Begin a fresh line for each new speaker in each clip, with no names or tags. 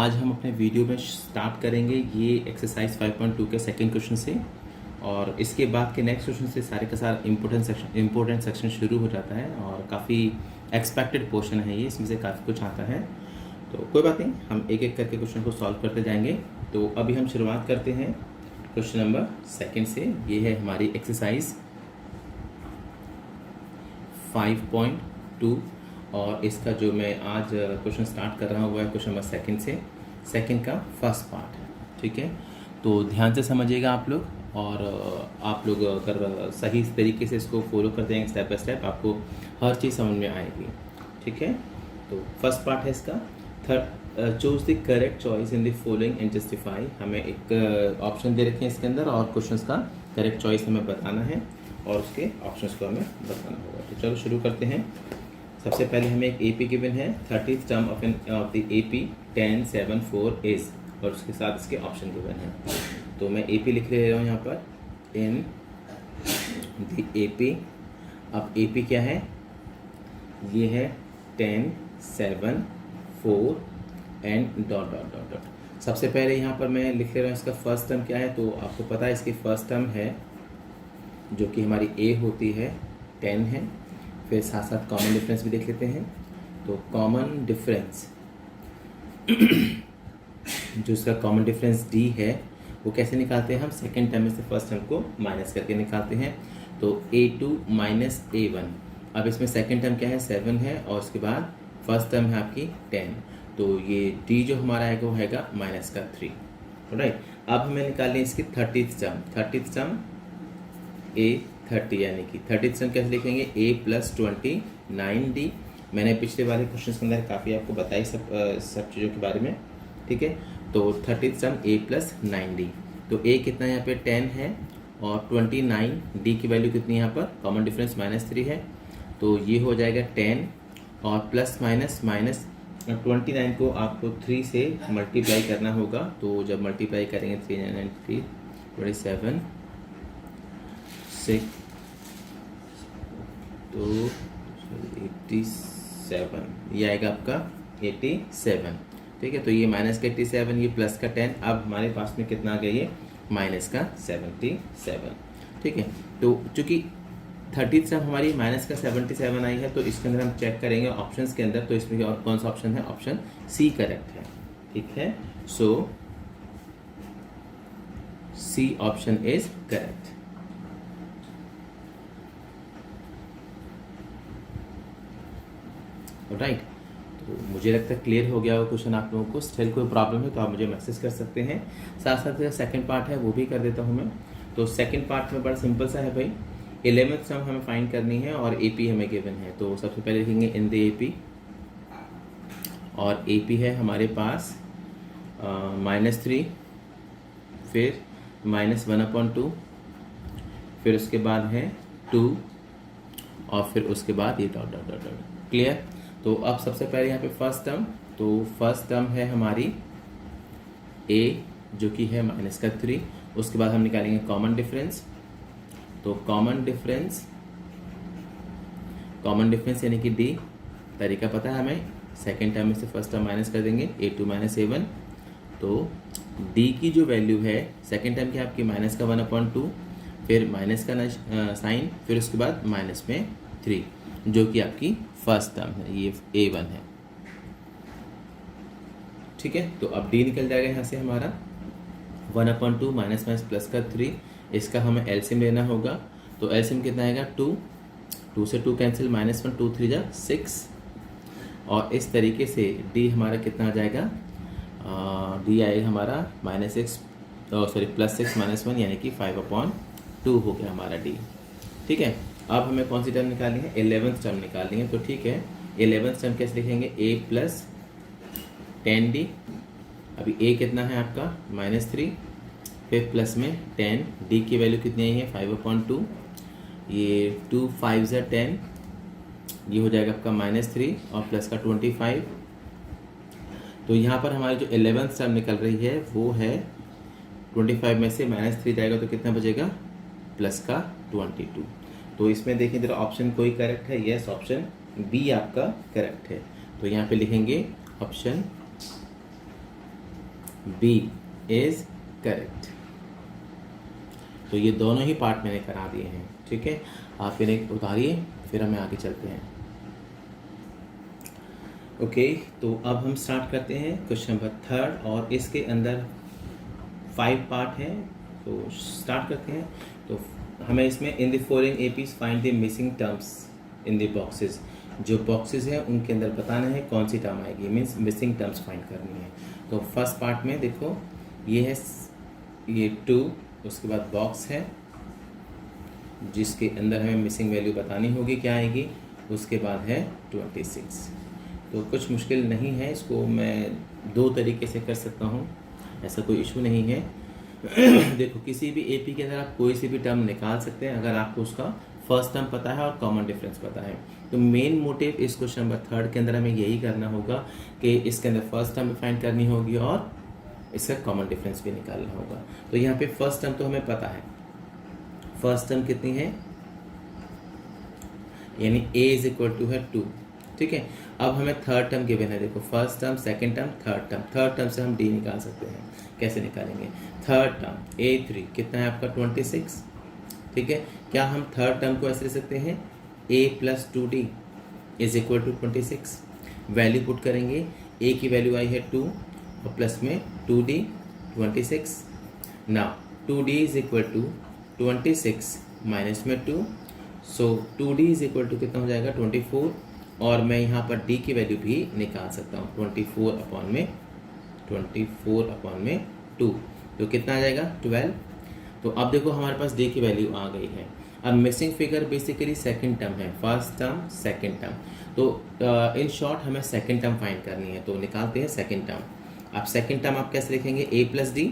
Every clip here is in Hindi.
आज हम अपने वीडियो में स्टार्ट करेंगे ये एक्सरसाइज 5.2 के सेकंड क्वेश्चन से, और इसके बाद के नेक्स्ट क्वेश्चन से सारे का सारा इम्पोर्टेंट सेक्शन शुरू हो जाता है और काफ़ी एक्सपेक्टेड पोर्शन है ये, इसमें से काफ़ी कुछ आता है। तो कोई बात नहीं, हम एक एक करके क्वेश्चन को सॉल्व करते जाएंगे। तो अभी हम शुरुआत करते हैं क्वेश्चन नंबर सेकंड से। ये है हमारी एक्सरसाइज 5.2 और इसका जो मैं आज क्वेश्चन स्टार्ट कर रहा हूँ वो है क्वेश्चन नंबर सेकंड से। सेकंड का फर्स्ट पार्ट है, ठीक है। तो ध्यान से समझिएगा आप लोग, और आप लोग अगर सही तरीके से इसको फॉलो करते हैं स्टेप बाय स्टेप, आपको हर चीज़ समझ में आएगी, ठीक है। तो फर्स्ट पार्ट है इसका। Third, choose the correct choice in the following and justify. हमें एक ऑप्शन दे रखे हैं इसके अंदर और क्वेश्चन का करेक्ट चॉइस हमें बताना है और उसके ऑप्शंस को हमें बताना होगा। तो चलो शुरू करते हैं। सबसे पहले हमें एक AP गिवन है, 30th term of the AP 10 7 4 is, और उसके साथ इसके ऑप्शन गिवन है। तो मैं AP लिख ले रहा हूँ यहाँ पर, इन द AP। अब AP क्या है, ये है 10 7 4 and dot dot dot dot. सबसे पहले यहाँ पर मैं लिख ले रहा हूँ इसका फर्स्ट टर्म क्या है। तो आपको पता है इसकी फर्स्ट टर्म है जो कि हमारी A होती है 10 है। फिर साथ साथ कॉमन डिफरेंस भी देख लेते हैं। तो कॉमन डिफरेंस जो इसका कॉमन डिफरेंस D है वो कैसे निकालते हैं हम, सेकेंड टर्म में से फर्स्ट टर्म को माइनस करके निकालते हैं। तो A2 माइनस A1। अब इसमें सेकेंड टर्म क्या है, 7 है, और उसके बाद फर्स्ट टर्म है आपकी 10। तो ये D जो हमारा है वो हैगा माइनस का 3, राइट। अब हमें निकालनी है इसकी 30th term. 30th term A30, यानी कि 30th टर्म कैसे लिखेंगे, A + 29D। मैंने पिछले वाले क्वेश्चन के अंदर काफ़ी आपको बताई सब चीज़ों के बारे में, ठीक है। तो 30th टर्म A + 9D। तो A कितना है यहाँ पे 10 है, और 29D की वैल्यू कितनी है यहाँ पर, कॉमन डिफरेंस -3 है। तो ये हो जाएगा 10 और प्लस माइनस 29 को आपको 3 से मल्टीप्लाई करना होगा। तो जब मल्टीप्लाई करेंगे 3 9 3 27 6 तो 87, ये आएगा आपका 87, ठीक है। तो ये माइनस का 87, ये प्लस का 10। अब हमारे पास में कितना आ गया, ये माइनस का 77, ठीक है। तो चूंकि 30th टर्म हमारी माइनस का 77 आई है, तो इसके अंदर हम चेक करेंगे ऑप्शंस के अंदर। तो इसमें और कौन सा ऑप्शन है, ऑप्शन C करेक्ट है, ठीक है। सो C option is correct. Right. तो मुझे लगता है क्लियर हो गया होगा क्वेश्चन आप लोगों को। स्टिल कोई प्रॉब्लम है तो आप मुझे मैसेज कर सकते हैं। साथ साथ सेकंड पार्ट है वो भी कर देता हूँ मैं। तो सेकंड पार्ट में बड़ा सिंपल सा है भाई, 11th टर्म हमें फाइंड करनी है और AP हमें गिवन है। तो सबसे पहले लिखेंगे इन द AP, और AP है हमारे पास -3, फिर -1/2, फिर उसके बाद है 2, और फिर उसके बाद ये dot dot dot dot. Clear. तो अब सबसे पहले यहाँ पे फर्स्ट टर्म, तो फर्स्ट टर्म है हमारी A जो कि है -3। उसके बाद हम निकालेंगे कॉमन डिफरेंस। तो कॉमन डिफरेंस यानी कि D। तरीका पता है हमें, सेकेंड टर्म में से फर्स्ट टर्म माइनस कर देंगे, A2 - A1। तो D की जो वैल्यू है सेकेंड टर्म की आपकी माइनस का 1/2, फिर माइनस का साइन, फिर उसके बाद माइनस में 3, जो कि आपकी फर्स्ट टर्म है, ये A1 है, ठीक है। तो अब D निकल जाएगा यहाँ से हमारा 1/2 माइनस प्लस का 3। इसका हमें एलसीएम लेना होगा। तो एलसीएम कितना आएगा, 2 से 2 कैंसिल, -1 2 3 जा 6। और इस तरीके से D हमारा कितना आ जाएगा, D आएगा हमारा +6 -1, यानी कि 5/2 हो गया हमारा D, ठीक है। अब हमें कौन सी टर्म निकालनी है, 11th टर्म निकालनी है। तो ठीक है, 11th टर्म कैसे लिखेंगे, A + 10D। अभी A कितना है आपका -3, फिर प्लस में 10, D की वैल्यू कितनी आई है 5/2, ये 2 5 ज़ा 10, ये हो जाएगा आपका -3 और प्लस का 25। तो यहाँ पर हमारी जो 11th टर्म निकल रही है वो है 25 में से -3 जाएगा तो कितना बचेगा, प्लस का 22। तो इसमें देखिए जरा ऑप्शन कोई करेक्ट है, यस ऑप्शन B आपका करेक्ट है। तो यहाँ पे लिखेंगे ऑप्शन बी इज करेक्ट। तो ये दोनों ही पार्ट मैंने करा दिए हैं, ठीक है। आप फिर एक उतारिए, फिर हमें आगे चलते हैं। ओके तो अब हम स्टार्ट करते हैं क्वेश्चन नंबर 3 और इसके अंदर 5 पार्ट हैं, तो स्टार्ट करते हैं। तो हमें इसमें in the following APs find the missing terms in the boxes, जो बॉक्सेस हैं उनके अंदर बताना है कौन सी टर्म आएगी, मीन्स मिसिंग टर्म्स फाइंड करनी है। तो फर्स्ट पार्ट में देखो ये है, ये 2, उसके बाद बॉक्स है जिसके अंदर हमें मिसिंग वैल्यू बतानी होगी क्या आएगी, उसके बाद है 26। तो कुछ मुश्किल नहीं है, इसको मैं 2 तरीके से कर सकता हूँ, ऐसा कोई इशू नहीं है। देखो किसी भी एपी के अंदर आप कोई सी भी टर्म निकाल सकते हैं अगर आपको उसका फर्स्ट टर्म पता है और कॉमन डिफरेंस पता है। तो मेन मोटिव इस क्वेश्चन नंबर 3 के अंदर हमें यही करना होगा कि इसके अंदर फर्स्ट टर्म फाइंड करनी होगी और इसका कॉमन डिफरेंस भी निकालना होगा। तो यहाँ पे फर्स्ट टर्म तो हमें पता है, फर्स्ट टर्म कितनी है, यानी a इज इक्वल टू है 2, ठीक है। अब हमें थर्ड टर्म गिवन है, देखो first term, second term, third term. Third term से हम d निकाल सकते हैं, कैसे निकालेंगे? थर्ड टर्म a3 कितना है आपका 26, ठीक है। क्या हम थर्ड टर्म को ऐसे लिख सकते हैं a plus 2d is equal to 26, value put करेंगे, a की वैल्यू आई है 2 और प्लस में 2d 26। Now 2d is equal to 26 minus में 2, सो 2d इज इक्वल टू कितना हो जाएगा 24, और मैं यहाँ पर d की वैल्यू भी निकाल सकता हूँ 24 अपॉन में 2, तो कितना आ जाएगा 12। तो अब देखो हमारे पास d की वैल्यू आ गई है। अब missing figure basically second term है, फर्स्ट टर्म सेकंड टर्म, तो इन शॉर्ट हमें सेकंड टर्म फाइंड करनी है, तो निकालते हैं सेकंड टर्म। अब सेकंड टर्म आप कैसे लिखेंगे, a प्लस डी,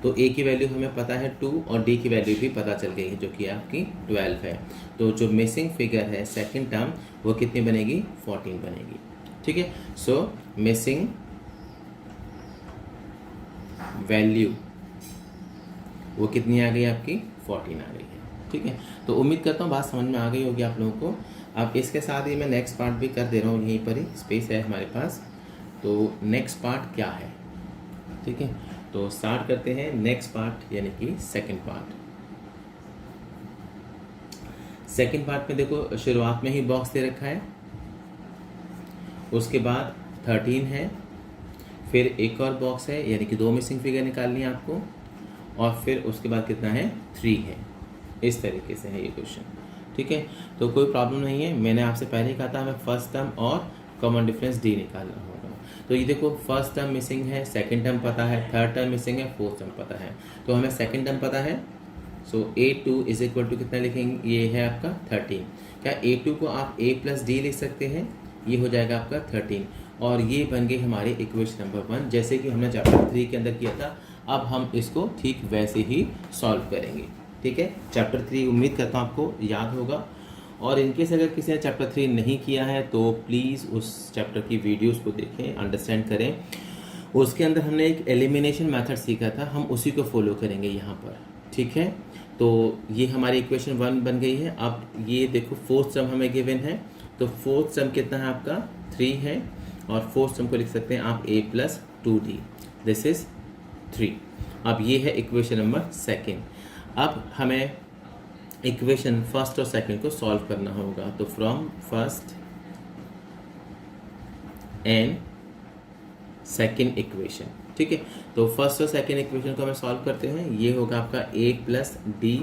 तो a की वैल्यू हमें पता है 2 और d की वैल्यू भी पता चल गई है जो कि आपकी 12 है। तो जो मिसिंग फिगर है सेकंड टर्म वो कितनी बनेगी, 14 बनेगी, ठीक है। सो मिसिंग वैल्यू वो कितनी आ गई आपकी, 14 आ गई है, ठीक है। तो उम्मीद करता हूँ बात समझ में आ गई होगी आप लोगों को। अब इसके साथ ही मैं नेक्स्ट पार्ट भी कर दे रहा हूँ, यहीं पर ही स्पेस है हमारे पास। तो नेक्स्ट पार्ट क्या है, ठीक है। तो स्टार्ट करते हैं नेक्स्ट पार्ट, यानी कि सेकंड पार्ट। सेकंड पार्ट में देखो शुरुआत में ही बॉक्स दे रखा है, उसके बाद 13 है, फिर एक और बॉक्स है, यानी कि 2 मिसिंग फिगर निकालनी है आपको, और फिर उसके बाद कितना है 3 है। इस तरीके से है ये क्वेश्चन, ठीक है। तो कोई प्रॉब्लम नहीं है, मैंने आपसे पहले ही कहा था हमें फर्स्ट टर्म और कॉमन डिफरेंस डी निकालना होगा। तो ये देखो फर्स्ट टर्म मिसिंग है, सेकंड टर्म पता है, थर्ड टर्म मिसिंग है, फोर्थ टर्म पता है। तो हमें सेकंड टर्म पता है, सो a2 इज इक्वल टू कितना लिखेंगे, ये है आपका 13। क्या a2 को आप a प्लस डी लिख सकते हैं, ये हो जाएगा आपका 13, और ये बन गई हमारी इक्वेशन नंबर 1, जैसे कि हमने चैप्टर 3 के अंदर किया था। अब हम इसको ठीक वैसे ही सॉल्व करेंगे, ठीक है। चैप्टर 3 उम्मीद करता हूँ आपको याद होगा, और इनकेस अगर किसी ने चैप्टर 3 नहीं किया है तो प्लीज़ उस चैप्टर की वीडियोस को देखें, अंडरस्टैंड करें। उसके अंदर हमने एक एलिमिनेशन मेथड सीखा था, हम उसी को फॉलो करेंगे यहाँ पर, ठीक है। तो ये हमारी इक्वेशन 1 बन गई है। अब ये देखो फोर्थ सम हमें गिवन है, तो फोर्थ सम कितना है आपका 3 है, और फोर्थ सम को लिख सकते हैं आप a plus 2d, this is 3। अब ये है इक्वेशन नंबर 2। अब हमें इक्वेशन फर्स्ट और सेकंड को सॉल्व करना होगा, तो from first and second equation, ठीक है। तो फर्स्ट और सेकंड इक्वेशन को हमें सॉल्व करते हैं। ये होगा आपका a plus d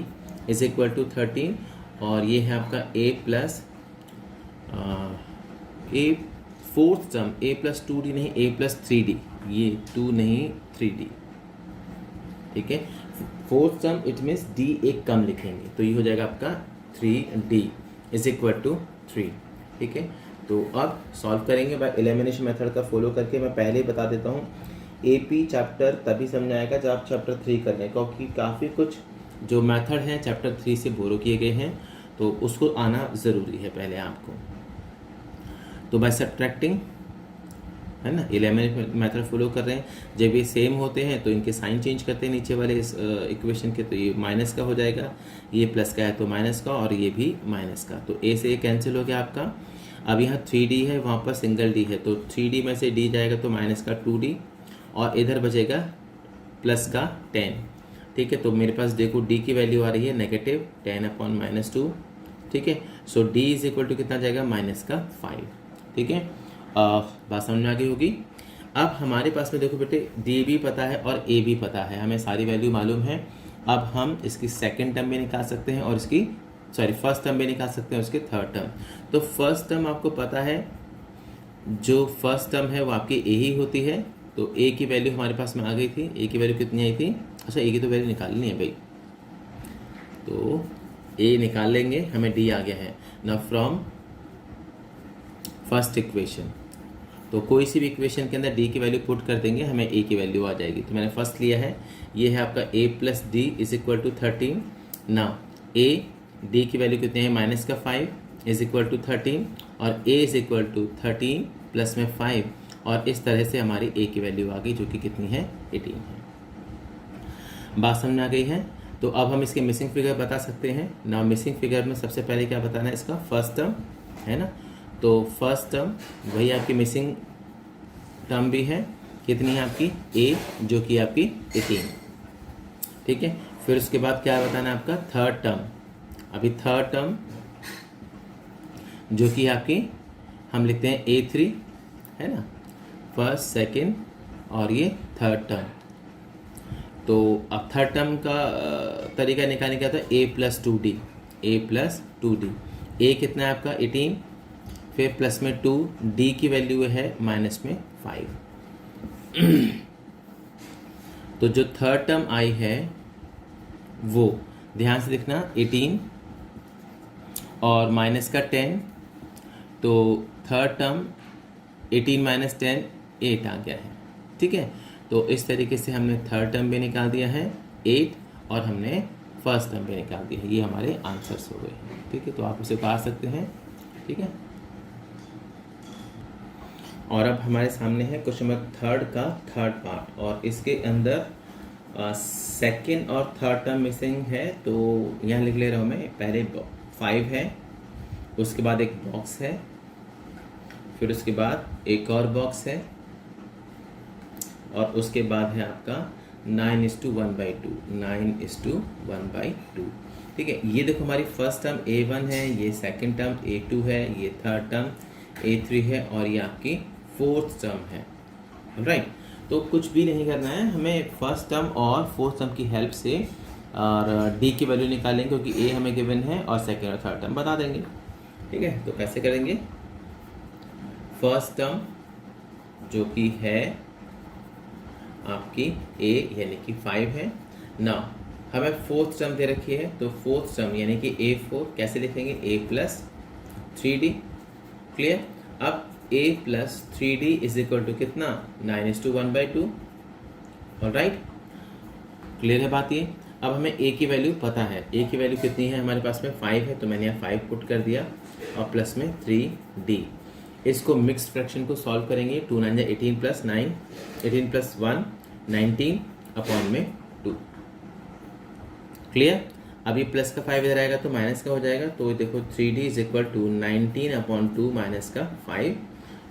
is equal to 13, और ये है आपका a plus a fourth term a plus 2d नहीं, a प्लस 3d, ये 2 नहीं 3d, ठीक है। Fourth term it means d एक कम लिखेंगे, तो ये हो जाएगा आपका 3d इज इक्वल टू 3, ठीक है। तो अब सॉल्व करेंगे बाय एलिमिनेशन मेथड का फॉलो करके। मैं पहले ही बता देता हूँ एपी चैप्टर तभी समझ आएगा जब आप चैप्टर 3 कर लें, क्योंकि काफ़ी कुछ जो मेथड हैं चैप्टर 3 से बोरो किए गए हैं, तो उसको आना ज़रूरी है पहले आपको। तो बाय सब्ट्रैक्टिंग, है ना, एलिमिनेशन मेथड फॉलो कर रहे हैं। जब ये सेम होते हैं तो इनके साइन चेंज करते हैं नीचे वाले इस इक्वेशन के, तो ये माइनस का हो जाएगा, ये प्लस का है तो माइनस का, और ये भी माइनस का, तो a से ये कैंसिल हो गया आपका। अब यहाँ 3d है, वहाँ पर सिंगल d है, तो 3d में से d जाएगा तो माइनस का 2d, और इधर बचेगा प्लस का 10। ठीक है, तो मेरे पास देखो डी की वैल्यू आ रही है नेगेटिव 10/-2। ठीक है, सो डी इज इक्वल टू कितना जाएगा -5। ठीक है, बात समझ में आ गई होगी। अब हमारे पास में देखो बेटे डी भी पता है और ए भी पता है, हमें सारी वैल्यू मालूम है। अब हम इसकी सेकेंड टर्म भी निकाल सकते हैं और इसकी फर्स्ट टर्म भी निकाल सकते हैं और इसकी थर्ड टर्म। तो फर्स्ट टर्म आपको पता है, जो फर्स्ट टर्म है वो आपकी ए ही होती है। तो ए की वैल्यू हमारे पास में आ गई थी, ए की वैल्यू कितनी आई थी, अच्छा ए की तो वैल्यू निकालनी है भाई, तो ए निकाल लेंगे, हमें डी आ गया है ना फ्रॉम फर्स्ट इक्वेशन। तो कोई सी भी इक्वेशन के अंदर डी की वैल्यू पुट कर देंगे, हमें ए की वैल्यू आ जाएगी। तो मैंने फर्स्ट लिया है, ये है आपका a plus d is equal to 13। ना a डी की वैल्यू कितनी है -5 इज इक्वल टू 13 और a is equal to 13 plus में 5 और इस तरह से हमारी a की वैल्यू आ गई जो कि कितनी है 18 है। बात समझ में आ गई है। तो अब हम इसके मिसिंग फिगर बता सकते हैं ना। मिसिंग फिगर में सबसे पहले क्या बताना है, इसका फर्स्ट टर्म है ना। तो फर्स्ट टर्म वही आपकी मिसिंग टर्म भी है, कितनी है आपकी a जो कि आपकी 18। ठीक है, फिर उसके बाद क्या बताना है आपका थर्ड टर्म। अभी थर्ड टर्म जो कि आपकी हम लिखते हैं a3 है ना, फर्स्ट सेकंड और ये थर्ड टर्म। तो अब थर्ड टर्म का तरीका निकालने का था a plus 2d, a plus 2d। a कितना है आपका 18, फिर प्लस में 2, d की वैल्यू है माइनस में 5। तो जो थर्ड टर्म आई है वो ध्यान से लिखना 18 और माइनस का 10। तो थर्ड टर्म 18 माइनस 10 8 आ गया है। ठीक है, तो इस तरीके से हमने थर्ड टर्म भी निकाल दिया है 8 और हमने फर्स्ट टर्म भी निकाल दिया है। ये हमारे आंसर्स हो गए। ठीक है, तो आप इसे पा सकते हैं। ठीक है, और अब हमारे सामने है क्वेश्चन नंबर थर्ड का थर्ड पार्ट और इसके अंदर सेकंड और थर्ड टर्म मिसिंग है। तो यहाँ लिख ले रहा हूँ मैं, पहले 5 है, उसके बाद एक बॉक्स है, फिर उसके बाद एक और बॉक्स है और उसके बाद है आपका 9:1/2, 9:1/2। ठीक है, ये देखो हमारी फर्स्ट टर्म a1 है, ये सेकंड टर्म a2 है, ये थर्ड टर्म a3 है और ये आपकी फोर्थ टर्म है। राइट, तो कुछ भी नहीं करना है हमें, फर्स्ट टर्म और फोर्थ टर्म की हेल्प से और डी की वैल्यू निकालेंगे क्योंकि ए हमें गिवन है और सेकेंड और थर्ड टर्म बता देंगे। ठीक है, तो कैसे करेंगे, फर्स्ट टर्म जो कि है आपकी ए यानी कि 5 है ना, हमें फोर्थ टर्म दे रखी है। तो फोर्थ टर्म यानी कि a4 कैसे लिखेंगे, a प्लस 3d। क्लियर, अब a plus 3d is equal to कितना 9:1/2। ऑलराइट, क्लियर है बात ये। अब हमें a की वैल्यू पता है, a की वैल्यू कितनी है हमारे पास में 5 है, तो मैंने यहाँ 5 पुट कर दिया और प्लस में 3d। इसको मिक्स फ्रैक्शन को सॉल्व करेंगे, 2 9 18 प्लस 9, 18 प्लस 1 19 अपॉन में 2। क्लियर, अब ये प्लस का 5 इधर आएगा तो माइनस का हो जाएगा। तो देखो 3d is equal to 19/2 minus का 5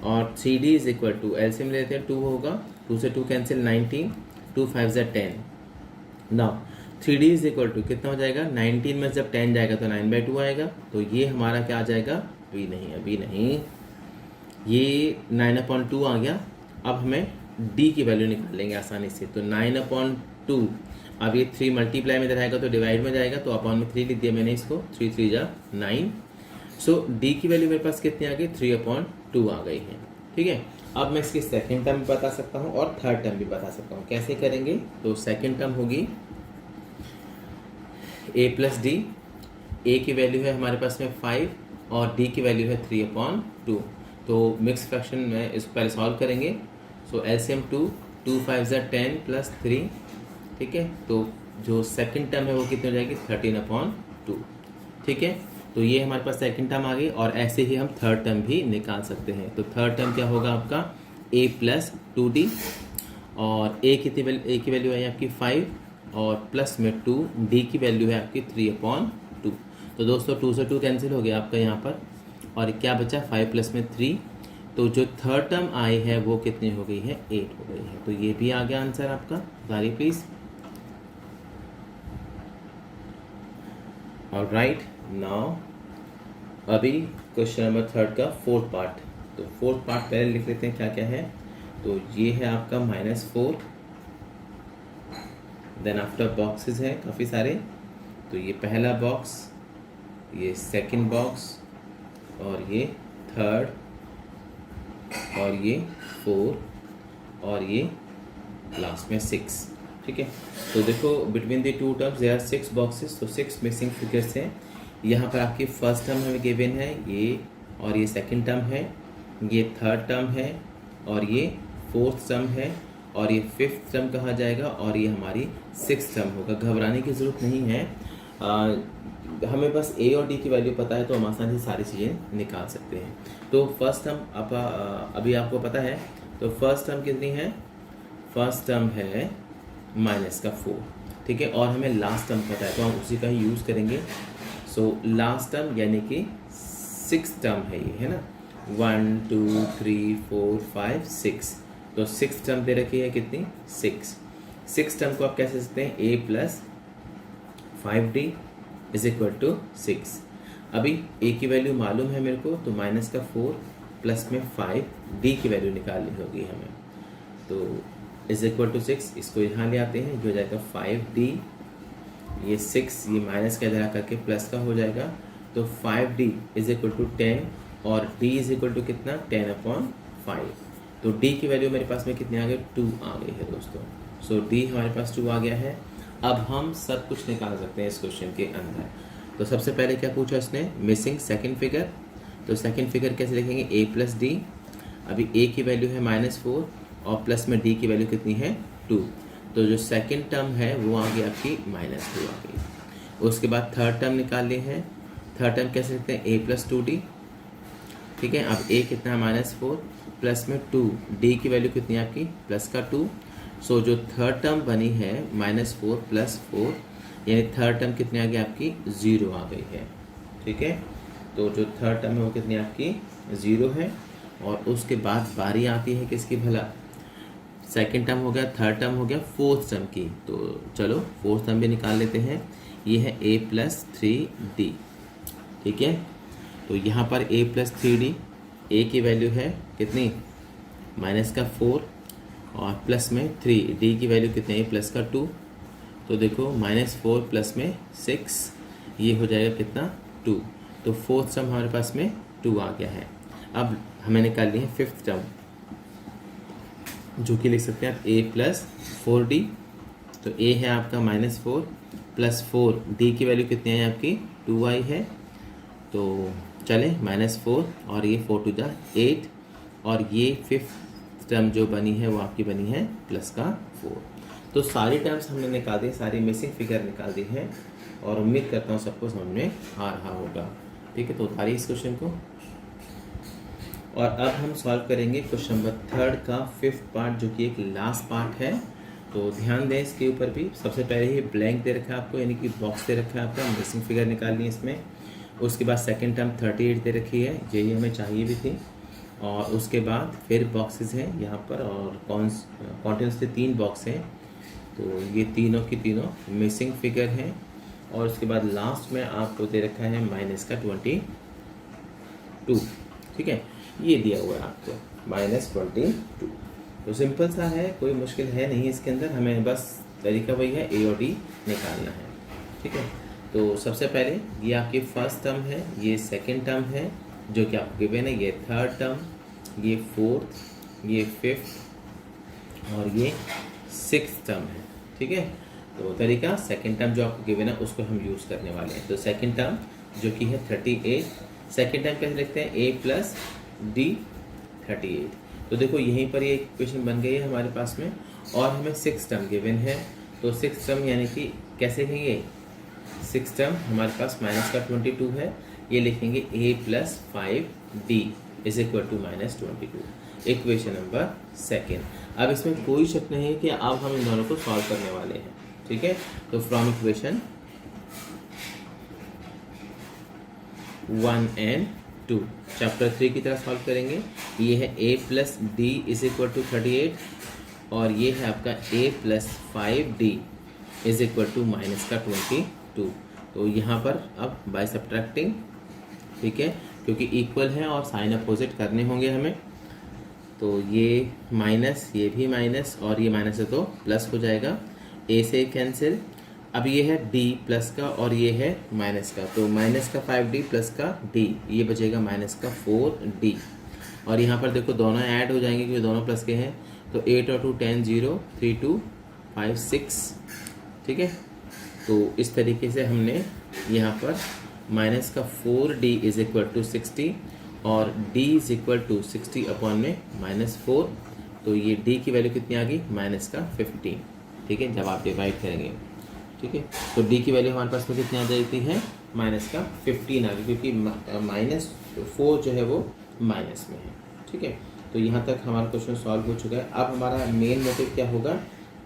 और 3d is equal to LCM लेते हैं 2 होगा, 2 से 2 कैंसिल 19, 2 5 ज़ा 10। Now 3d is equal to कितना हो जाएगा, 19 में जब 10 जाएगा तो 9/2 आएगा। तो ये हमारा क्या आ जाएगा, अभी नहीं, ये 9/2 आ गया। अब हमें d की वैल्यू निकालेंगे आसानी से। तो 9/2, अब ये 3 मल्टीप्लाई में इधर आएगा तो डिवाइड में जाएगा, तो अपॉन में 3 लिख दिया मैंने इसको, 3 3 जा 9। सो d की वैल्यू मेरे पास कितनी आ गई, 3/2 आ गई है। ठीक है, अब मैं इसकी सेकेंड टर्म भी बता सकता हूँ और थर्ड टर्म भी बता सकता हूँ। कैसे करेंगे, तो सेकेंड टर्म होगी a प्लस डी, a की वैल्यू है हमारे पास में 5 और d की वैल्यू है 3/2। तो मिक्स फ्रैक्शन में इसको पहले सॉल्व करेंगे। सो एलसीएम 2 5 ज़ा 10 प्लस 3। ठीक है, तो जो सेकंड टर्म है वो कितनी हो जाएगी, 13/2। ठीक है, तो ये हमारे पास सेकंड टर्म आ गई और ऐसे ही हम थर्ड टर्म भी निकाल सकते हैं। तो थर्ड टर्म क्या होगा आपका, a प्लस 2d और a की वैल्यू है आपकी 5 और प्लस में 2, d की वैल्यू है आपकी 3/2। तो दोस्तों 2 से 2 कैंसिल हो गया आपका यहाँ पर और क्या बचा, 5 प्लस में 3, तो जो थर्ड टर्म आई है वो कितनी हो गई है, 8 हो गई है। तो ये भी आ गया आंसर आपका, बताइए प्लीज। ऑलराइट, नाउ अभी क्वेश्चन नंबर थर्ड का फोर्थ पार्ट। तो फोर्थ पार्ट पहले लिख लेते हैं क्या क्या है। तो ये है आपका -4, देन आफ्टर बॉक्सेस हैं काफ़ी सारे। तो ये पहला बॉक्स, ये सेकंड बॉक्स, और ये थर्ड, और ये 4, और ये लास्ट में 6। ठीक है, तो देखो between the two terms there are 6 boxes, तो 6 मिसिंग फिगर्स हैं। यहाँ पर आपकी फर्स्ट टर्म हमें गिवन है ये, और ये सेकंड टर्म है, ये थर्ड टर्म है, और ये फोर्थ टर्म है, और ये फिफ्थ टर्म कहा जाएगा, और ये हमारी 6th टर्म होगा। घबराने की ज़रूरत नहीं है, हमें बस ए और डी की वैल्यू पता है तो हम आसानी से सारी चीज़ें निकाल सकते हैं। तो फर्स्ट टर्म अभी आपको पता है, तो फर्स्ट टर्म कितनी है, फर्स्ट टर्म है -4, ठीक है, और हमें लास्ट टर्म पता है तो हम उसी का ही यूज़ करेंगे। सो लास्ट टर्म यानी कि 6th टर्म है ये, है ना, 1 2 3 4 5 6, तो 6th टर्म दे रखी है कितनी, 6। 6th टर्म को आप कैसे सकते हैं, a + 5d = 6। अभी a की वैल्यू मालूम है मेरे को, तो -4 प्लस में 5 d की वैल्यू निकालनी होगी हमें, तो =6। इसको यहाँ ले आते हैं, ये हो जाएगा 5d, ये 6 ये माइनस का इधर करके प्लस का हो जाएगा, तो 5d = 10, और d = कितना, 10/5। तो d की वैल्यू मेरे पास में कितनी आ गई, 2 आ गई है दोस्तों। सो d हमारे पास 2 आ गया है। अब हम सब कुछ निकाल सकते हैं इस क्वेश्चन के अंदर। तो सबसे पहले क्या पूछा इसने, मिसिंग सेकंड फिगर। तो सेकंड फिगर कैसे लिखेंगे, a + d। अभी a की वैल्यू है -4, और प्लस में d की वैल्यू कितनी है, 2। तो जो सेकंड टर्म है वो आ गई आपकी -2 आ गई। उसके बाद थर्ड टर्म निकाल लिए हैं। थर्ड टर्म कैसे लिखते हैं, a + 2d, ठीक है। अब a कितना है, -4 प्लस में 2, d की वैल्यू कितनी है आपकी, प्लस का 2। सो जो थर्ड टर्म बनी है -4 + 4, यानी थर्ड टर्म कितनी आ गई आपकी, 0 आ गई है, ठीक है। तो जो थर्ड टर्म है वो कितनी आपकी, 0 है। और उसके बाद बारी आती है किसकी भला, सेकंड टर्म हो गया, थर्ड टर्म हो गया, फोर्थ टर्म की। तो चलो फोर्थ टर्म भी निकाल लेते हैं। ये है a + 3d, ठीक है। तो यहाँ पर a + 3d, a की वैल्यू है कितनी, -4, और प्लस में 3, d की वैल्यू कितनी है, प्लस का 2। तो देखो -4 प्लस में 6, ये हो जाएगा कितना, 2। तो फोर्थ टर्म हमारे पास में 2 आ गया है। अब हमें निकालनी है फिफ्थ टर्म, जो कि लिख सकते हैं आप a + 4d। तो a है आपका -4 + 4, d की वैल्यू कितनी है आपकी, 2 आई है। तो चले -4 और ये 4 × 8, और ये फिफ्थ टर्म जो बनी है वो आपकी बनी है प्लस का 4। तो सारी टर्म्स हमने निकाल दी, सारी मिसिंग फिगर निकाल दी है, और उम्मीद करता हूँ सबको समझ में आ रहा होगा, ठीक है। तो उतारिए इस क्वेश्चन को, और अब हम सॉल्व करेंगे क्वेश्चन नंबर थर्ड का फिफ्थ पार्ट, जो कि एक लास्ट पार्ट है। तो ध्यान दें इसके ऊपर भी। सबसे पहले ही ब्लैंक दे रखा है आपको, यानी कि बॉक्स दे रखा है आपका, मिसिंग फिगर निकालनी है इसमें। उसके बाद सेकंड टर्म 38 दे रखी है, यही हमें चाहिए भी थी। और उसके बाद फिर बॉक्सेस हैं यहाँ पर, और कॉन्टेंट्स के 3 बॉक्स हैं। तो ये तीनों की तीनों मिसिंग फिगर हैं। और उसके बाद लास्ट में आपको दे रखा है -22, ठीक है, ये दिया हुआ है आपको -22। तो सिंपल सा है, कोई मुश्किल है नहीं इसके अंदर, हमें बस तरीका वही है, a और d निकालना है, ठीक है। तो सबसे पहले ये आपकी फर्स्ट टर्म है, ये सेकंड टर्म है जो कि आपको गिवन है, ये थर्ड टर्म, ये फोर्थ, ये फिफ्थ, और ये सिक्स्थ टर्म है, ठीक है। तो तरीका, सेकंड टर्म जो आपको गिवन है उसको हम यूज़ करने वाले हैं। तो सेकंड टर्म जो कि है 38, सेकंड टर्म कैसे लिखते हैं, a + d 38। तो देखो यहीं पर ये इक्वेशन बन गई है हमारे पास में, और हमें 6 टर्म गिवन है। तो 6 टर्म यानी कि कैसे लिखेंगे, 6 टर्म हमारे पास -22 है, ये लिखेंगे a + 5d = -22, equation number second. अब इसमें कोई शक नहीं है कि अब हम इन दोनों को सॉल्व करने वाले हैं, ठीक है। तो फ्रॉम इक्वेशन 1 and 2 चैप्टर 3 की तरह सॉल्व करेंगे। ये है a plus d is equal to 38 और ये है आपका a plus 5d is equal to minus का 22। तो यहाँ पर अब बाय सब्ट्रैक्टिंग, ठीक है, क्योंकि इक्वल है और साइन अपोजिट करने होंगे हमें, तो ये माइनस, ये भी माइनस और ये माइनस है तो प्लस हो जाएगा, a से कैंसिल। अब ये है d प्लस का और ये है माइनस का, तो माइनस का 5d प्लस का d, ये बचेगा माइनस का 4d। और यहाँ पर देखो दोनों ऐड हो जाएंगे क्योंकि दोनों प्लस के हैं, तो 8 और 2 10 0 3 2 5 6, ठीक है। तो इस तरीके से हमने यहाँ पर माइनस का 4d इज इक्वल टू 60 और d is equal to 60 upon में माइनस 4, तो ये d की वैल्यू कितनी आ गई, माइनस का 15, ठीक है, जब आप डिवाइड करेंगे, ठीक है। तो d की वैल्यू हमारे पास में कितनी आ जाती है, माइनस का 15 आ गई, क्योंकि माइनस 4 जो है वो माइनस में है, ठीक है। तो यहाँ तक हमारा क्वेश्चन सॉल्व हो चुका है। अब हमारा मेन मोटिव क्या होगा,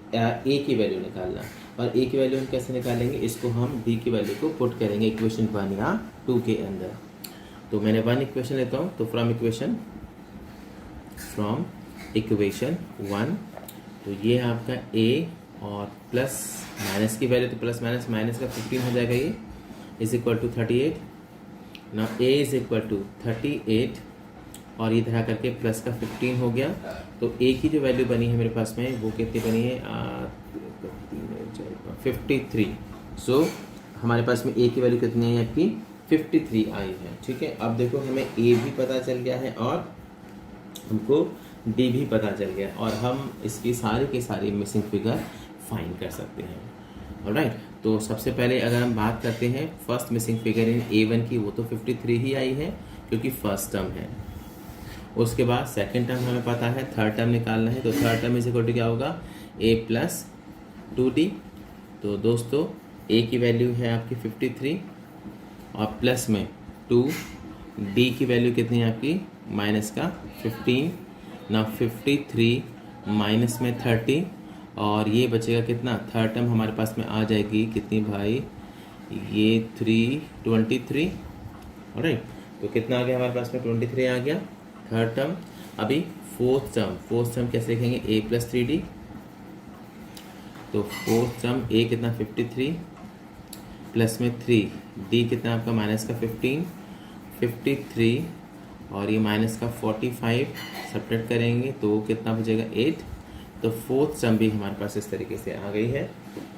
a की वैल्यू निकालना, और a की वैल्यू हम कैसे निकालेंगे, इसको हम d की वैल्यू को पुट करेंगे इक्वेशन 1 या 2 के अंदर। तो मैंने 1 इक्वेशन लेता हूँ, तो फ्रॉम इक्वेशन 1, तो ये है आपका a और प्लस माइनस की वैल्यू, तो प्लस माइनस माइनस का 15 हो जाएगा, ये इज इक्वल टू 38। ना a इज इक्वल टू 38 और ये तरह करके प्लस का 15 हो गया। तो a की जो वैल्यू बनी है मेरे पास में वो कितनी बनी है, 53। सो हमारे पास में a की वैल्यू कितनी है आपकी, 53 आई है, ठीक है। अब देखो हमें a भी पता चल गया है और हमको d भी पता चल गया, और हम इसकी सारी की सारी मिसिंग फिगर फाइंड कर सकते हैं। ऑलराइट, तो सबसे पहले अगर हम बात करते हैं first missing figure in a1 की, वो तो 53 ही आई है क्योंकि फर्स्ट टर्म है। उसके बाद सेकंड टर्म हमें पता है, थर्ड टर्म निकालना है, तो third term is equal to क्या होगा, a प्लस 2d। तो दोस्तों a की वैल्यू है आपकी 53 और प्लस में 2, d की वैल्यू कितनी है आपकी, माइनस का 15 ना 53 माइनस में 30, और ये बचेगा कितना, थर्ड टर्म हमारे पास में आ जाएगी कितनी भाई, ये 323। ऑलराइट, तो कितना आ गया हमारे पास में, 23 आ गया थर्ड टर्म। अभी फोर्थ टर्म कैसे लिखेंगे, a प्लस 3d। तो फोर्थ टर्म a कितना 53 प्लस में 3, d कितना आपका माइनस का 15, 53 और ये माइनस का 45 सब्ट्रैक्ट करेंगे तो कितना बचेगा 8। तो फोर्थ टर्म भी हमारे पास इस तरीके से आ गई है,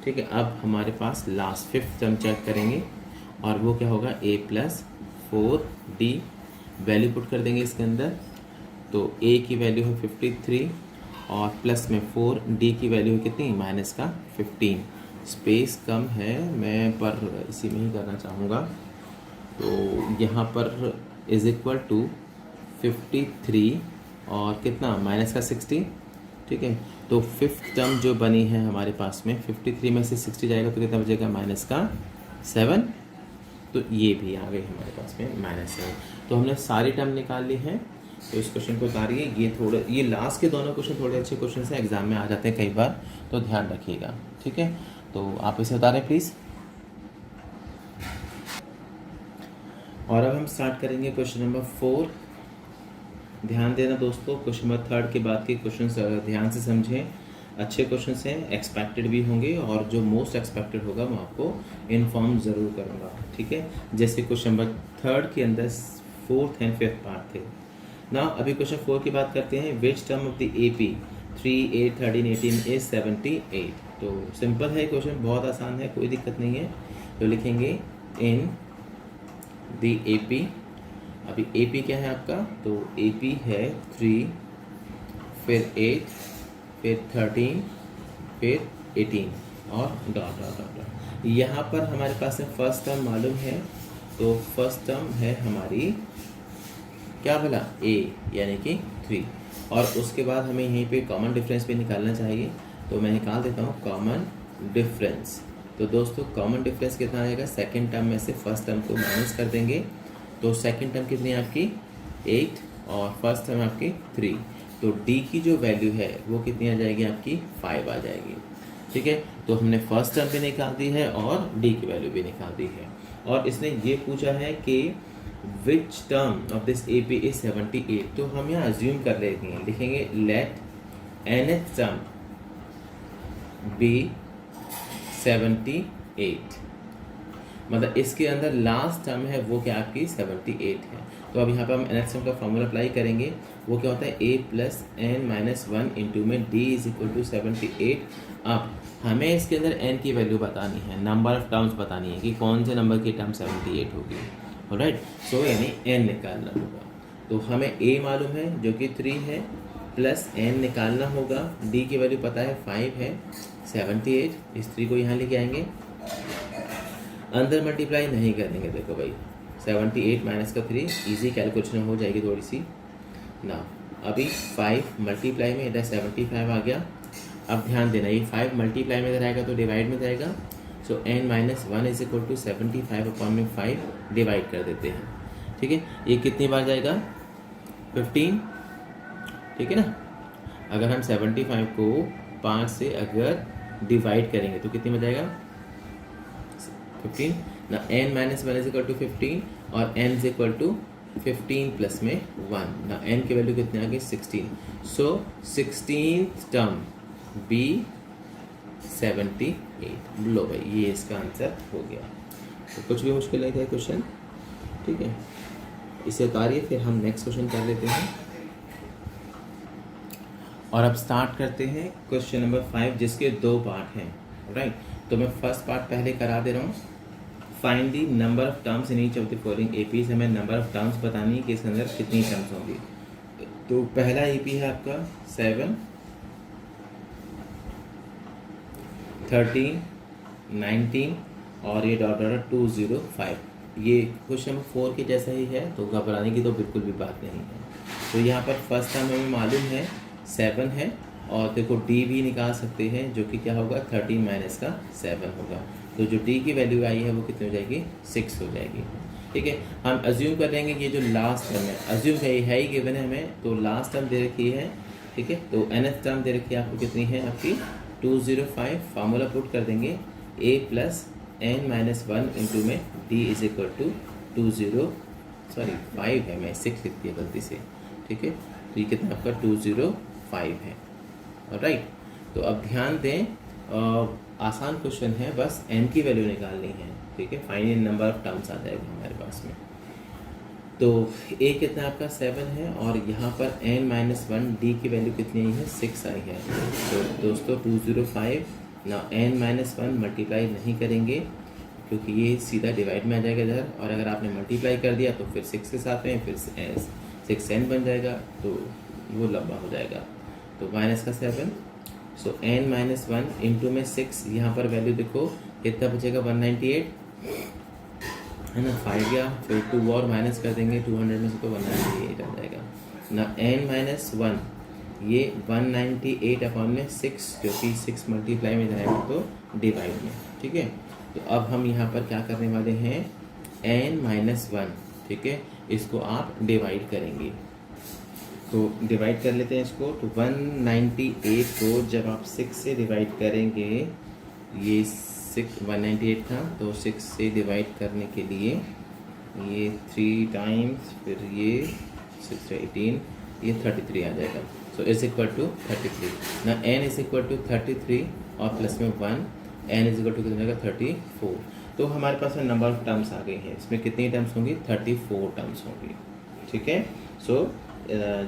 ठीक है। अब हमारे पास लास्ट फिफ्थ टर्म चेक करेंगे और वो क्या होगा, a plus 4d, value put कर देंगे इसके अंदर। तो a की वैल्यू है 53 और प्लस में 4, d की वैल्यू है कितनी, माइनस का 15। स्पेस कम है, मैं पर इसी में ही करना चाहूँगा। तो यहाँ पर इज इक्वल टू 53 और कितना, माइनस का 60, ठीक है। तो फिफ्थ टर्म जो बनी है हमारे पास में, 53 में से 60 जाएगा तो कितना बचेगा, माइनस का 7। तो ये भी आ गई हमारे पास में -7। तो हमने सारी टर्म निकाल ली है। तो इस क्वेश्चन को उतारिए। ये लास्ट के दोनों क्वेश्चन थोड़े अच्छे क्वेश्चन हैं, एग्जाम में आ जाते हैं कई बार, तो ध्यान रखिएगा, ठीक है। तो आप इसे उतारें प्लीज़। और अब हम स्टार्ट करेंगे क्वेश्चन नंबर 4। ध्यान देना दोस्तों, क्वेश्चन नंबर 3 के बाद के क्वेश्चन ध्यान से समझें। अच्छे क्वेश्चन हैं, एक्सपेक्टेड भी होंगे, और जो मोस्ट एक्सपेक्टेड होगा मैं आपको इन्फॉर्म ज़रूर करूँगा, ठीक है। जैसे क्वेश्चन नंबर 3 के अंदर 4th एंड 5th पार्ट थे ना। अभी क्वेश्चन 4 की बात करते हैं। Which term of the AP 3, 8, 13, 18 is 78। तो सिंपल है क्वेश्चन, बहुत आसान है, कोई दिक्कत नहीं है। तो लिखेंगे इन द AP। अभी AP क्या है आपका, तो AP है 3, फिर 8, फिर 13, फिर 18 और डॉट डॉट डॉट डॉट। यहाँ पर हमारे पास में फर्स्ट टर्म मालूम है, तो फर्स्ट टर्म है हमारी क्या भला, A यानी कि 3। और उसके बाद हमें यहीं पे कॉमन डिफरेंस भी निकालना चाहिए, तो मैं निकाल देता हूँ कॉमन डिफरेंस। तो दोस्तों कॉमन डिफरेंस कितना आएगा, सेकंड टर्म में से फर्स्ट टर्म को माइनस कर देंगे। तो सेकंड टर्म कितनी है आपकी 8 और फर्स्ट टर्म आपकी 3। तो D की जो वैल्यू है वो कितनी आ जाएगी आपकी 5 आ जाएगी, ठीक है। तो हमने फर्स्ट टर्म भी निकाल दी है और D की वैल्यू भी निकाल दी है। और इसने ये पूछा है कि which term of this A P is 78। तो हम यहाँ अज्यूम कर रहे हैं, लिखेंगे लेट nth टर्म बी 78, मतलब इसके अंदर लास्ट टर्म है वो क्या आपकी 78 है। तो अब यहाँ पर हम nth टर्म का फॉर्मूला अप्लाई करेंगे, वो क्या होता है a plus n minus one into में d इज इक्वल टू 78। अब हमें इसके अंदर n की वैल्यू बतानी है, नंबर ऑफ टर्म्स बतानी है कि कौन से नंबर की टर्म 78 होगी। ऑलराइट, सो यानी n निकालना होगा। तो हमें a मालूम है जो कि 3 है, प्लस n निकालना होगा, d की वैल्यू पता है 5 है, 78, इस 3 को यहाँ लेके आएंगे, अंदर मल्टीप्लाई नहीं करेंगे। देखो भाई 78 माइनस का 3, इजी कैलकुलेशन हो जाएगी थोड़ी सी ना। अभी 5 मल्टीप्लाई में इधर 75 आ गया। अब ध्यान देना, ये 5 मल्टीप्लाई में इधर आएगा तो डिवाइड में जाएगा। So n minus one is equal to 75 upon में 5 डिवाइड कर देते हैं। ठीक है, ये कितनी बार जाएगा 15, ठीक है ना। अगर हम 75 को 5 से अगर डिवाइड करेंगे तो कितनी में जाएगा 15 ना। n minus one is equal to 15 और n is equal to 15 plus में 1 ना, n की वैल्यू कितनी आ गई 16। सो 16th टर्म b 78। लो भाई ये इसका आंसर हो गया। तो कुछ भी मुश्किल नहीं था क्वेश्चन, ठीक है। इसे उतारिए, फिर हम नेक्स्ट क्वेश्चन कर लेते हैं। और अब स्टार्ट करते हैं क्वेश्चन नंबर 5, जिसके 2 पार्ट हैं। राइट, तो मैं फर्स्ट पार्ट पहले करा दे रहा हूँ। Find the number of terms in each of the following AP. हमें नंबर ऑफ टर्म्स बतानी है कि इसके अंदर कितनी टर्म्स होंगी। तो पहला एपी है आपका 7, 13, 19 और ये डॉट डॉट 205। ये क्वेश्चन नंबर 4 के जैसा ही है, तो घबराने की तो बिल्कुल भी बात नहीं है। तो यहाँ पर फर्स्ट टर्म हमें मालूम है 7 है, और देखो डी भी निकाल सकते हैं, जो कि क्या होगा 13 माइनस का 7 होगा। तो जो डी की वैल्यू आई है वो कितनी हो जाएगी 6 हो जाएगी। ठीक है, हम अज्यूम कर लेंगे कि ये जो लास्ट टर्म है, अज्यूम है ही गिवन है हमें, तो लास्ट टर्म दे रखी है। ठीक है, तो nth टर्म दे रखी है आपको, कितनी है आपकी 205। फार्मूला पुट कर देंगे a plus n minus one into में d इज इक्वल टू 5 है, मैं 6 लिख दिया गलती से। ठीक है, तो ये कितना आपका 205 है। राइट, तो अब ध्यान दें, आसान क्वेश्चन है, बस n की वैल्यू निकालनी है। ठीक है, फाइनल नंबर ऑफ टर्म्स आ जाएगा हमारे पास में। तो a कितना आपका 7 है, और यहाँ पर n माइनस वन डी की वैल्यू कितनी आई है 6 आई है। तो दोस्तों 205 ना, n माइनस वन मल्टीप्लाई नहीं करेंगे क्योंकि ये सीधा डिवाइड में आ जाएगा इधर, और अगर आपने मल्टीप्लाई कर दिया तो फिर 6 के साथ में फिर 6n बन जाएगा, तो वो लंबा हो जाएगा। तो माइनस का 7, सो n माइनस वन इंटू में 6, यहाँ पर वैल्यू देखो कितना बचेगा 198 है ना, 5 गया, फिर 2 और माइनस कर देंगे 200 में से, तो 198 आ जाएगा ना। n माइनस वन ये 198 अपॉन में 6, जो कि 6 मल्टीप्लाई में जाएगा तो डिवाइड में। ठीक है, तो अब हम यहाँ पर क्या करने वाले हैं n माइनस वन, ठीक है, इसको आप डिवाइड करेंगे। तो डिवाइड कर लेते हैं इसको। तो 198 को जब आप 6 से डिवाइड करेंगे, ये 198 था, तो 6 से डिवाइड करने के लिए ये 3 टाइम्स, फिर ये 6 18, ये 33 आ जाएगा। सो इज इक्वल टू 33 ना, n इज इक्वल टू 33 और प्लस में 1, n इज इक्वल टू कितना जाएगा 34। तो हमारे पास में नंबर ऑफ टर्म्स आ गई हैं। इसमें कितनी टर्म्स होंगी 34 टर्म्स होंगी। ठीक है, सो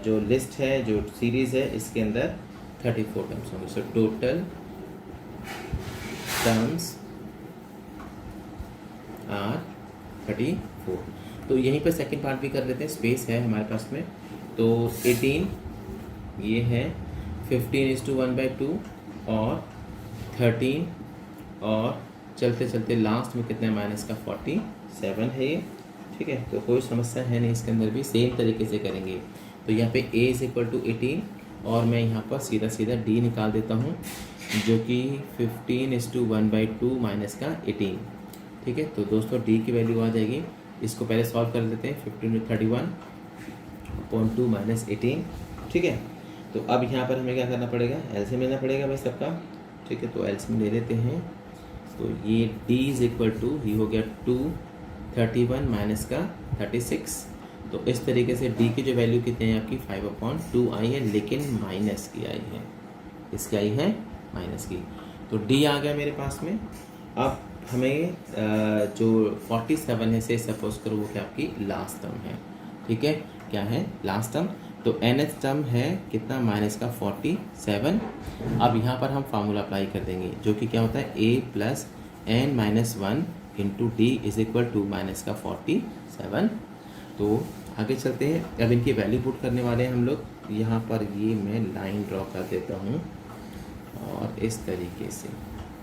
जो लिस्ट है, जो सीरीज़ है, इसके अंदर 34 टर्म्स होंगे। So total terms are 34। तो यहीं पर सेकंड पार्ट भी कर लेते हैं, स्पेस है हमारे पास में। तो 18 ये है, 15:1/2 और 13, और चलते चलते लास्ट में कितना माइनस का 47 है ये। ठीक है, तो कोई समस्या है नहीं, इसके अंदर भी सेम तरीके से करेंगे। तो यहाँ पे a इज इक्वल टू 18, और मैं यहाँ पर सीधा सीधा d निकाल देता हूँ, जो कि 15:1/2 माइनस का 18। ठीक है, तो दोस्तों d की वैल्यू आ जाएगी, इसको पहले सॉल्व कर लेते हैं। 15/31/2 माइनस 18। ठीक है, तो अब यहाँ पर हमें क्या करना पड़ेगा, एलसीएम लेना पड़ेगा भाई सबका। ठीक है, तो एलसीएम ले लेते हैं। तो ये d इज इक्वल टू, ये हो गया 2 31 माइनस का 36। तो इस तरीके से डी की जो वैल्यू कितनी है आपकी 5/2 आई है, लेकिन माइनस की आई है। इसकी आई है माइनस की। तो डी आ गया मेरे पास में। अब हमें जो 47 है से सपोज करो वो क्या आपकी लास्ट टर्म है, ठीक है, क्या है लास्ट टर्म। तो nth टर्म है कितना माइनस का 47। अब यहाँ पर हम फार्मूला अप्लाई कर देंगे जो कि क्या होता है a plus n minus 1 into d is equal to minus का 47। तो आगे चलते हैं। अब इनकी वैल्यू पुट करने वाले हैं हम लोग। यहाँ पर ये मैं लाइन ड्रॉ कर देता हूँ और इस तरीके से,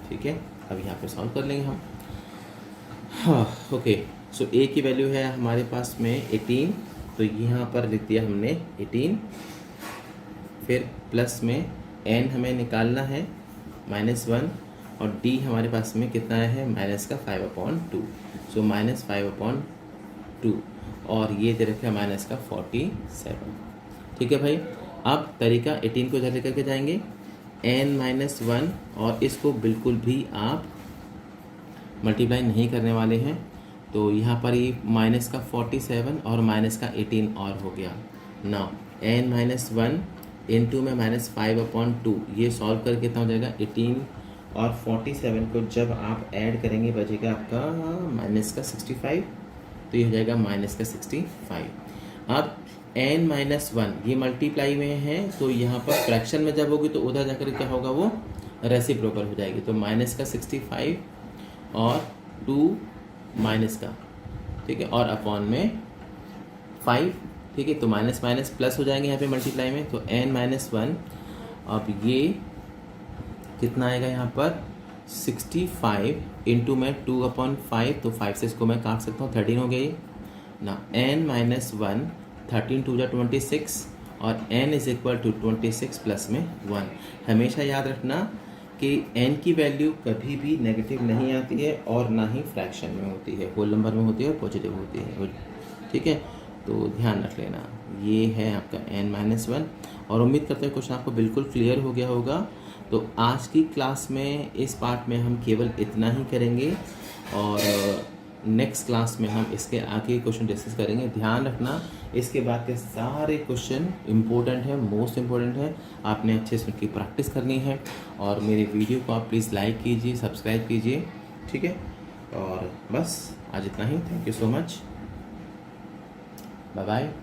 ठीक है। अब यहाँ पे सॉल्व कर लेंगे हम। हाँ ओके, सो a की वैल्यू है हमारे पास में 18, तो यहाँ पर लिख दिया हमने 18। फिर प्लस में n हमें निकालना है -1 और d हमारे पास में कितना है माइनस का 5/2। सो -5/2 और ये दे रखा है माइनस का 47, ठीक है भाई। अब तरीका 18 को इधर लेकर के जाएंगे n-1 और इसको बिल्कुल भी आप मल्टीप्लाई नहीं करने वाले हैं। तो यहाँ पर ये माइनस का 47 और माइनस का 18 और हो गया। नाउ n-1 इंटू में -5/2, ये सॉल्व करके कितना हो जाएगा 18 और 47 को जब आप ऐड करेंगे बचेगा आपका माइनस का 65। तो ये हो जाएगा माइनस का 65। अब n-1 ये मल्टीप्लाई में है, तो यहाँ पर फ्रैक्शन में जब होगी तो उधर जाकर क्या होगा वो रेसिप्रोकल हो जाएगी। तो माइनस का 65 और 2 माइनस का, ठीक है, और अपॉन में 5, ठीक है। तो माइनस माइनस प्लस हो जाएंगे यहाँ पे मल्टीप्लाई में। तो n-1 अब ये कितना आएगा यहाँ पर 65 इंटू में 2/5, तो 5 से इसको मैं काट सकता हूँ, 13 हो गया ये ना। n-1 13 2 जा 26 और n is equal to 26 plus में 1। हमेशा याद रखना कि n की वैल्यू कभी भी नेगेटिव नहीं आती है और ना ही फ्रैक्शन में होती है, होल नंबर में होती है और पॉजिटिव होती है, ठीक है। तो ध्यान रख लेना। ये है आपका n-1 और उम्मीद करते हैं क्वेश्चन आपको बिल्कुल क्लियर हो गया होगा। तो आज की क्लास में इस पार्ट में हम केवल इतना ही करेंगे और नेक्स्ट क्लास में हम इसके आगे क्वेश्चन डिस्कस करेंगे। ध्यान रखना इसके बाद के सारे क्वेश्चन इम्पोर्टेंट है, मोस्ट इम्पोर्टेंट है, आपने अच्छे से उनकी प्रैक्टिस करनी है। और मेरे वीडियो को आप प्लीज़ लाइक कीजिए, सब्सक्राइब कीजिए, ठीक है। और बस आज इतना ही। Thank you so much, bye bye.